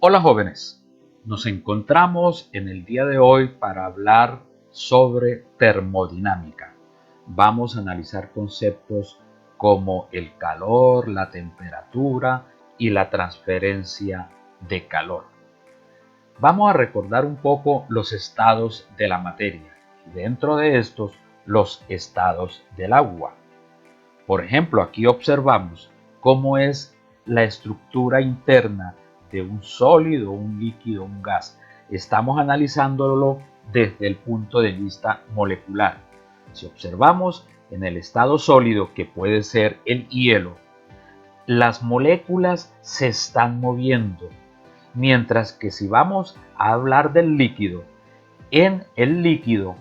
Hola jóvenes, nos encontramos en el día de hoy para hablar sobre termodinámica. Vamos a analizar conceptos como el calor, la temperatura y la transferencia de calor. Vamos a recordar un poco los estados de la materia y dentro de estos los estados del agua. Por ejemplo, aquí observamos cómo es la estructura interna de un sólido, un líquido, un gas. Estamos analizándolo desde el punto de vista molecular. Si observamos en el estado sólido, que puede ser el hielo, las moléculas se están moviendo, mientras que si vamos a hablar del líquido, en el líquido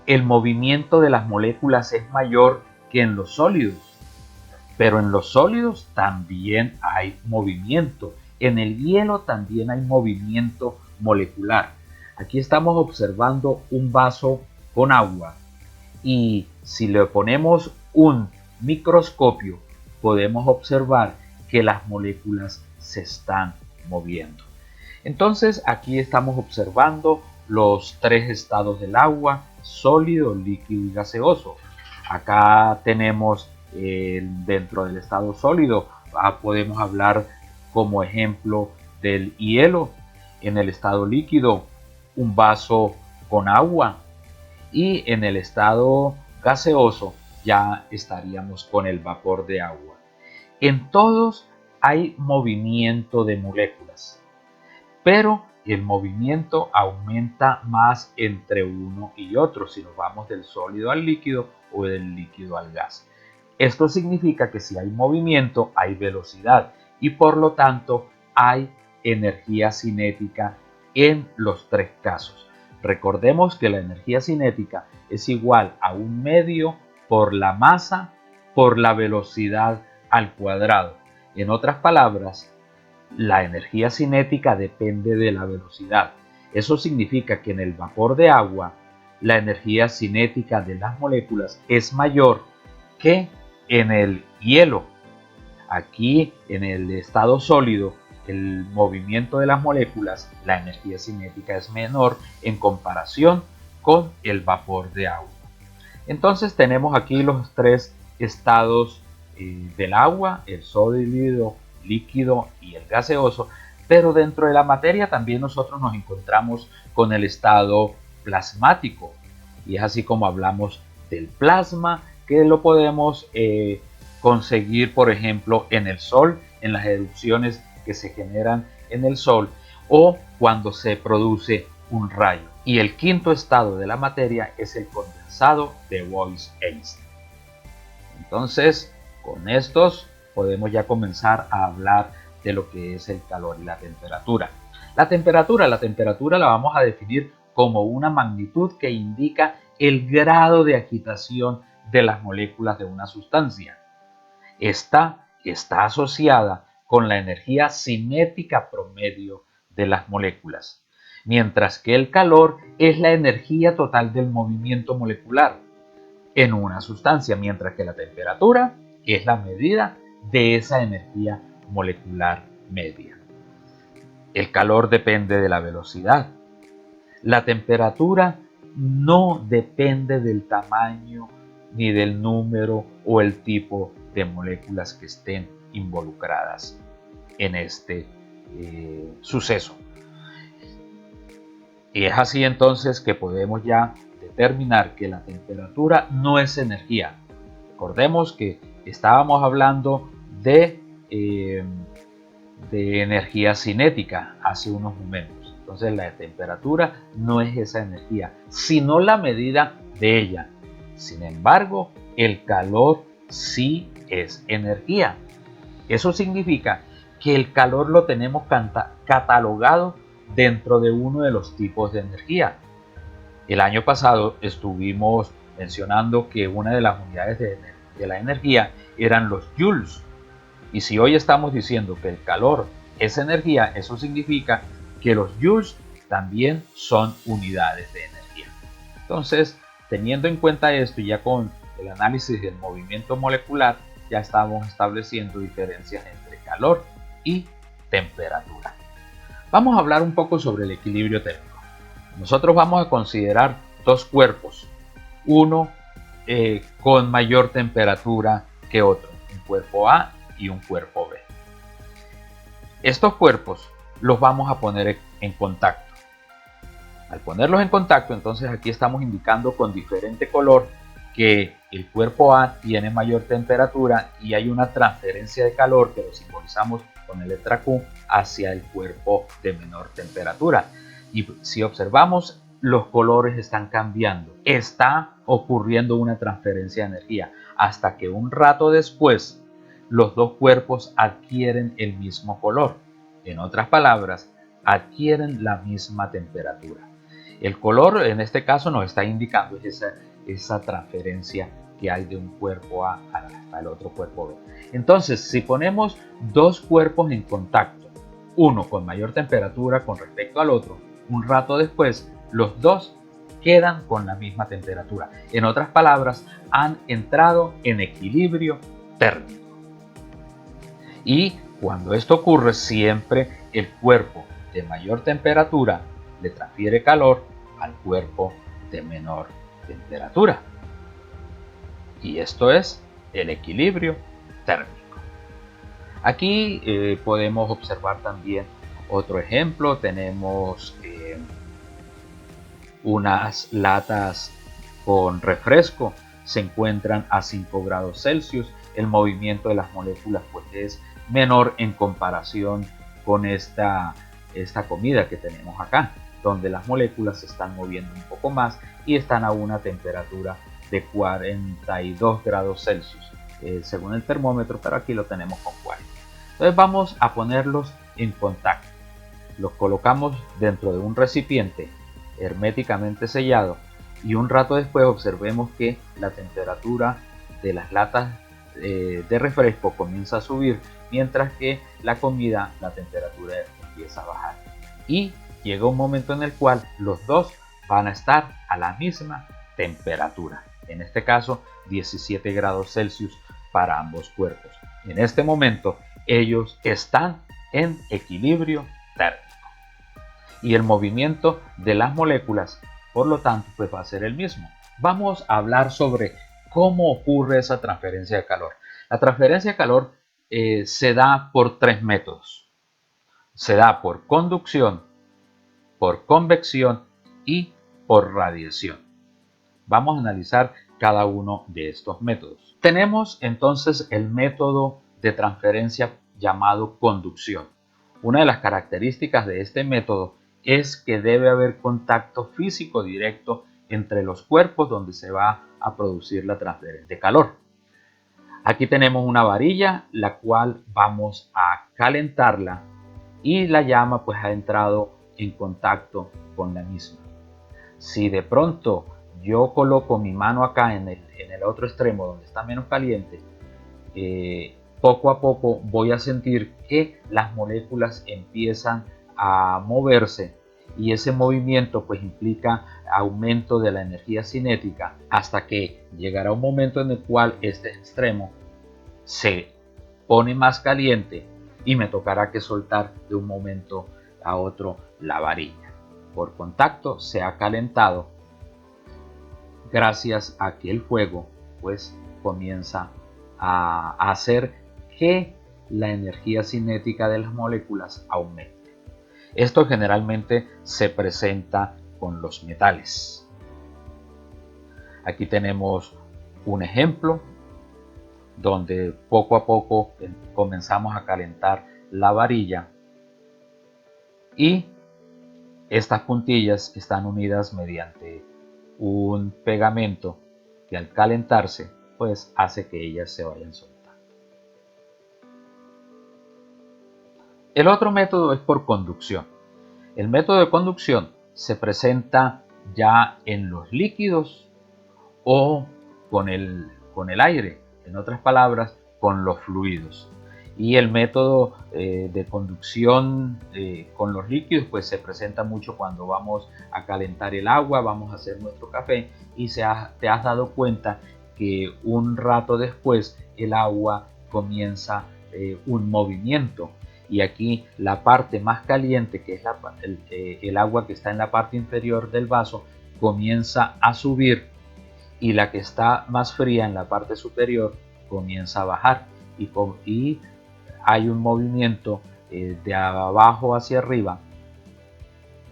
el movimiento de las moléculas es mayor que en los sólidos. Pero en los sólidos también hay movimiento. En el hielo también hay movimiento molecular. Aquí estamos observando un vaso con agua y si le ponemos un microscopio podemos observar que las moléculas se están moviendo. Entonces aquí estamos observando los tres estados del agua: sólido, líquido y gaseoso. Acá tenemos dentro del estado sólido, podemos hablar como ejemplo del hielo. En el estado líquido, un vaso con agua, y en el estado gaseoso ya estaríamos con el vapor de agua. En todos hay movimiento de moléculas, pero el movimiento aumenta más entre uno y otro si nos vamos del sólido al líquido o del líquido al gas. Esto significa que si hay movimiento hay velocidad y por lo tanto hay energía cinética en los tres casos. Recordemos que la energía cinética es igual a un medio por la masa por la velocidad al cuadrado. En otras palabras, la energía cinética depende de la velocidad. Eso significa que en el vapor de agua, la energía cinética de las moléculas es mayor que en el hielo. Aquí, en el estado sólido, el movimiento de las moléculas, la energía cinética es menor en comparación con el vapor de agua. Entonces tenemos aquí los tres estados del agua: el sólido, líquido y el gaseoso. Pero dentro de la materia también nosotros nos encontramos con el estado plasmático. Y es así como hablamos del plasma, que lo podemos conseguir, por ejemplo, en el Sol, en las erupciones que se generan en el Sol, o cuando se produce un rayo. Y el quinto estado de la materia es el condensado de Bose-Einstein. Entonces, con estos podemos ya comenzar a hablar de lo que es el calor y la temperatura. La temperatura la vamos a definir como una magnitud que indica el grado de agitación de las moléculas de una sustancia. Esta está asociada con la energía cinética promedio de las moléculas, mientras que el calor es la energía total del movimiento molecular en una sustancia, mientras que la temperatura es la medida de esa energía molecular media. El calor depende de la velocidad. La temperatura no depende del tamaño ni del número o el tipo de moléculas que estén involucradas en este suceso. Y es así entonces que podemos ya determinar que la temperatura no es energía. Recordemos que estábamos hablando de energía cinética hace unos momentos. Entonces la temperatura no es esa energía, sino la medida de ella. Sin embargo, el calor sí es energía. Eso significa que el calor lo tenemos catalogado dentro de uno de los tipos de energía. El año pasado estuvimos mencionando que una de las unidades de la energía eran los joules. Y si hoy estamos diciendo que el calor es energía, eso significa que los joules también son unidades de energía. Entonces, teniendo en cuenta esto y ya con el análisis del movimiento molecular, ya estamos estableciendo diferencias entre calor y temperatura. Vamos a hablar un poco sobre el equilibrio térmico. Nosotros vamos a considerar dos cuerpos, uno con mayor temperatura que otro, un cuerpo A y un cuerpo B. Estos cuerpos los vamos a poner en contacto. Al ponerlos en contacto, entonces aquí estamos indicando con diferente color que el cuerpo A tiene mayor temperatura y hay una transferencia de calor que lo simbolizamos con la letra Q hacia el cuerpo de menor temperatura. Y si observamos, los colores están cambiando. Está ocurriendo una transferencia de energía hasta que un rato después los dos cuerpos adquieren el mismo color. En otras palabras, adquieren la misma temperatura. El color en este caso nos está indicando esa transferencia que hay de un cuerpo A hasta el otro cuerpo B. Entonces, si ponemos dos cuerpos en contacto, uno con mayor temperatura con respecto al otro, un rato después, los dos quedan con la misma temperatura. En otras palabras, han entrado en equilibrio térmico. Y cuando esto ocurre, siempre el cuerpo de mayor temperatura le transfiere calor al cuerpo de menor temperatura. Y esto es el equilibrio térmico. Aquí podemos observar también otro ejemplo. Tenemos unas latas con refresco. Se encuentran a 5 grados Celsius. El movimiento de las moléculas pues es menor en comparación con esta comida que tenemos acá, donde las moléculas se están moviendo un poco más y están a una temperatura de 42 grados Celsius, según el termómetro, pero aquí lo tenemos con 40. Entonces vamos a ponerlos en contacto. Los colocamos dentro de un recipiente herméticamente sellado y un rato después observemos que la temperatura de las latas de refresco comienza a subir, mientras que la comida, la temperatura empieza a bajar. Y llega un momento en el cual los dos van a estar a la misma temperatura. En este caso, 17 grados Celsius para ambos cuerpos. En este momento, ellos están en equilibrio térmico. Y el movimiento de las moléculas, por lo tanto, pues va a ser el mismo. Vamos a hablar sobre cómo ocurre esa transferencia de calor. La transferencia de calor se da por tres métodos. Se da por conducción, por convección y por radiación. Vamos a analizar cada uno de estos métodos. Tenemos entonces el método de transferencia llamado conducción. Una de las características de este método es que debe haber contacto físico directo entre los cuerpos donde se va a producir la transferencia de calor. Aquí tenemos una varilla, la cual vamos a calentarla y la llama pues ha entrado en contacto con la misma. Si de pronto yo coloco mi mano acá en el otro extremo donde está menos caliente, poco a poco voy a sentir que las moléculas empiezan a moverse y ese movimiento pues implica aumento de la energía cinética hasta que llegará un momento en el cual este extremo se pone más caliente y me tocará que soltar de un momento a otro la varilla. Por contacto se ha calentado gracias a que el fuego pues comienza a hacer que la energía cinética de las moléculas aumente. Esto generalmente se presenta con los metales. Aquí tenemos un ejemplo donde poco a poco comenzamos a calentar la varilla y estas puntillas están unidas mediante un pegamento que al calentarse pues hace que ellas se vayan soltando. El otro método es por conducción. El método de conducción se presenta ya en los líquidos o con el aire, en otras palabras, con los fluidos. Y el método de conducción con los líquidos pues se presenta mucho cuando vamos a calentar el agua, vamos a hacer nuestro café y te has dado cuenta que un rato después el agua comienza un movimiento y aquí la parte más caliente, que es el agua que está en la parte inferior del vaso, comienza a subir, y la que está más fría en la parte superior comienza a bajar, y hay un movimiento de abajo hacia arriba,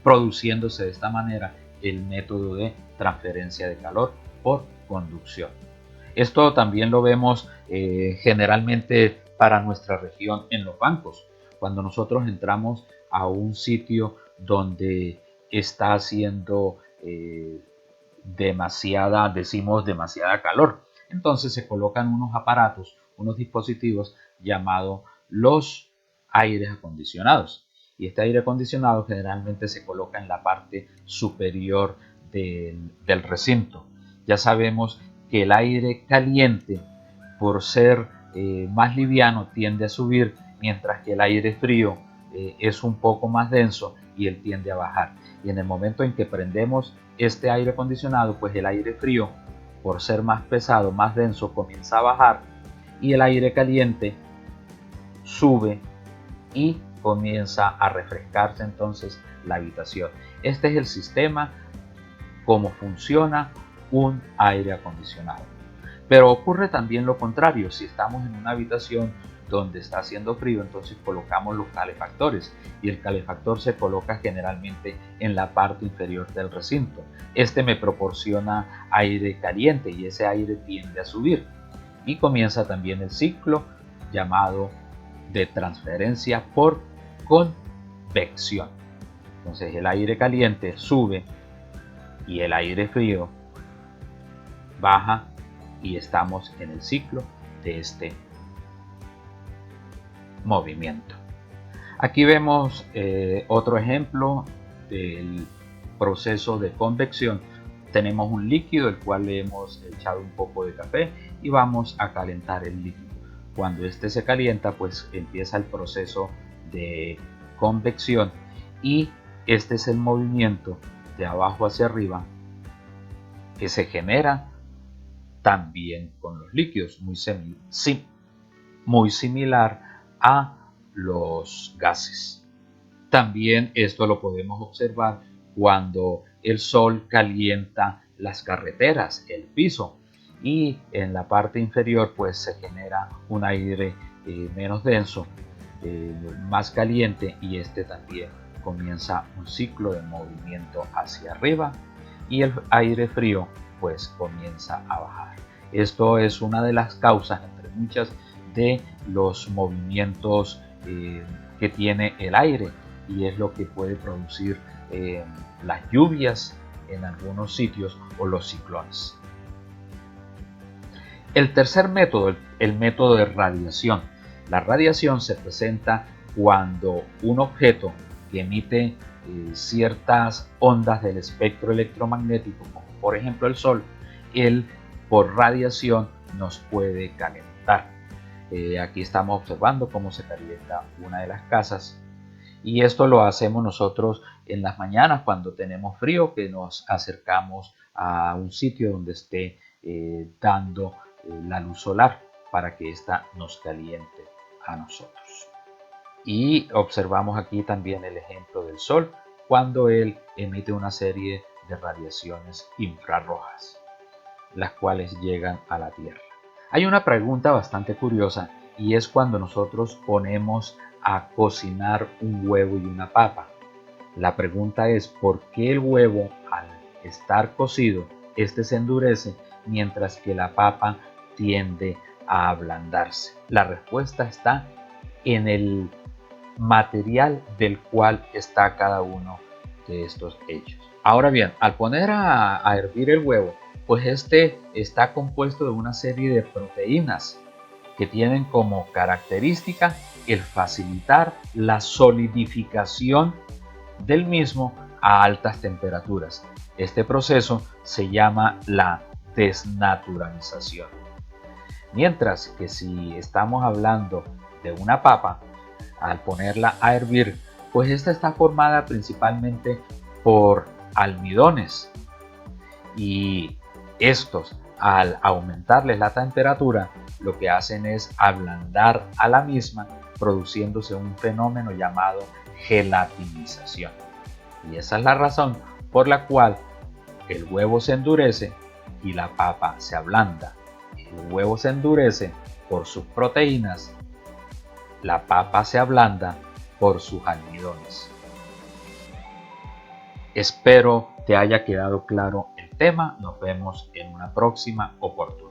produciéndose de esta manera el método de transferencia de calor por conducción. Esto también lo vemos generalmente para nuestra región en los bancos. Cuando nosotros entramos a un sitio donde está haciendo decimos demasiada calor, entonces se colocan unos aparatos, unos dispositivos llamados los aires acondicionados. Y este aire acondicionado generalmente se coloca en la parte superior del recinto. Ya sabemos que el aire caliente, por ser más liviano, tiende a subir, mientras que el aire frío es un poco más denso y él tiende a bajar. Y en el momento en que prendemos este aire acondicionado, pues el aire frío, por ser más pesado, más denso, comienza a bajar, y el aire caliente sube y comienza a refrescarse entonces la habitación. Este es el sistema, cómo funciona un aire acondicionado. Pero ocurre también lo contrario. Si estamos en una habitación donde está haciendo frío, entonces colocamos los calefactores, y el calefactor se coloca generalmente en la parte inferior del recinto. Este me proporciona aire caliente y ese aire tiende a subir, y comienza también el ciclo llamado de transferencia por convección. Entonces el aire caliente sube y el aire frío baja, y estamos en el ciclo de este movimiento. Aquí vemos otro ejemplo del proceso de convección. Tenemos un líquido el cual le hemos echado un poco de café y vamos a calentar el líquido. Cuando este se calienta, pues empieza el proceso de convección, y este es el movimiento de abajo hacia arriba que se genera también con los líquidos, muy similar a los gases. También esto lo podemos observar cuando el sol calienta las carreteras, el piso, y en la parte inferior pues se genera un aire menos denso, más caliente, y este también comienza un ciclo de movimiento hacia arriba, y el aire frío pues comienza a bajar. Esto es una de las causas, entre muchas, de los movimientos que tiene el aire, y es lo que puede producir las lluvias en algunos sitios o los ciclones. El tercer método, el método de radiación. La radiación se presenta cuando un objeto que emite ciertas ondas del espectro electromagnético, como por ejemplo el Sol, él por radiación nos puede calentar. Aquí estamos observando cómo se calienta una de las casas, y esto lo hacemos nosotros en las mañanas cuando tenemos frío, que nos acercamos a un sitio donde esté dando la luz solar para que ésta nos caliente a nosotros. Y observamos aquí también el ejemplo del Sol cuando él emite una serie de radiaciones infrarrojas, las cuales llegan a la Tierra. Hay una pregunta bastante curiosa, y es cuando nosotros ponemos a cocinar un huevo y una papa. La pregunta es: ¿por qué el huevo, al estar cocido, este se endurece, mientras que la papa tiende a ablandarse? La respuesta está en el material del cual está cada uno de estos hechos. Ahora bien, al poner a hervir el huevo, pues este está compuesto de una serie de proteínas que tienen como característica el facilitar la solidificación del mismo a altas temperaturas. Este proceso se llama la desnaturalización. Mientras que si estamos hablando de una papa, al ponerla a hervir, pues esta está formada principalmente por almidones, y estos, al aumentarles la temperatura, lo que hacen es ablandar a la misma, produciéndose un fenómeno llamado gelatinización. Y esa es la razón por la cual el huevo se endurece y la papa se ablanda. El huevo se endurece por sus proteínas, la papa se ablanda por sus almidones. Espero te haya quedado claro el tema. Nos vemos en una próxima oportunidad.